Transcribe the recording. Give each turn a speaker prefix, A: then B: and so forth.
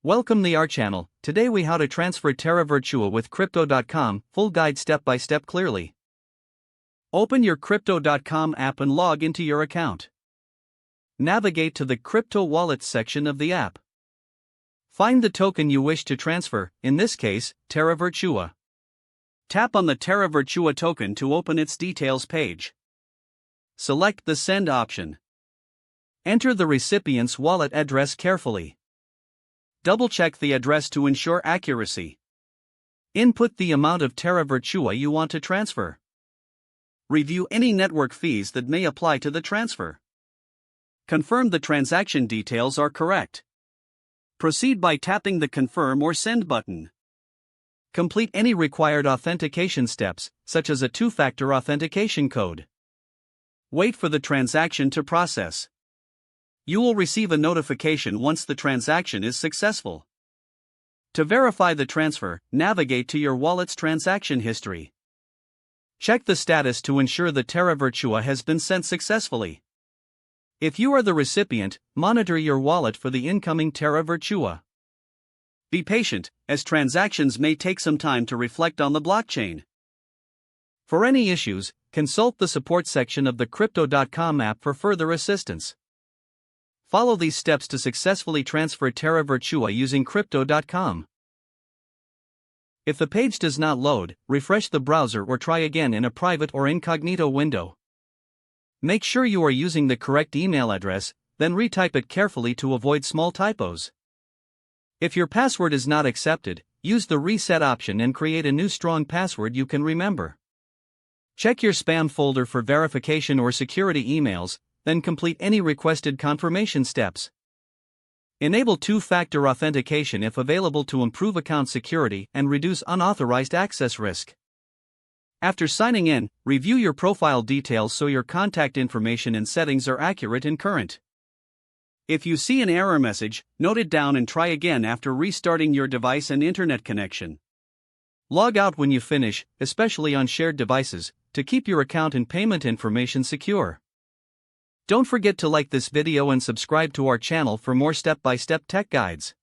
A: Welcome to our channel. Today we how to transfer Terra Virtua with Crypto.com, full guide step by step clearly. Open your Crypto.com app and log into your account. Navigate to the Crypto Wallets section of the app. Find the token you wish to transfer, in this case, Terra Virtua. Tap on the Terra Virtua token to open its details page. Select the Send option. Enter the recipient's wallet address carefully. Double-check the address to ensure accuracy. Input the amount of Terra Virtua you want to transfer. Review any network fees that may apply to the transfer. Confirm the transaction details are correct. Proceed by tapping the Confirm or Send button. Complete any required authentication steps, such as a two-factor authentication code. Wait for the transaction to process. You will receive a notification once the transaction is successful. To verify the transfer, navigate to your wallet's transaction history. Check the status to ensure the Terra Virtua has been sent successfully. If you are the recipient, monitor your wallet for the incoming Terra Virtua. Be patient, as transactions may take some time to reflect on the blockchain. For any issues, consult the support section of the Crypto.com app for further assistance. Follow these steps to successfully transfer Terra Virtua using Crypto.com. If the page does not load, refresh the browser or try again in a private or incognito window. Make sure you are using the correct email address, then retype it carefully to avoid small typos. If your password is not accepted, use the reset option and create a new strong password you can remember. Check your spam folder for verification or security emails, then complete any requested confirmation steps. Enable two-factor authentication if available to improve account security and reduce unauthorized access risk. After signing in, review your profile details so your contact information and settings are accurate and current. If you see an error message, note it down and try again after restarting your device and internet connection. Log out when you finish, especially on shared devices, to keep your account and payment information secure. Don't forget to like this video and subscribe to our channel for more step-by-step tech guides.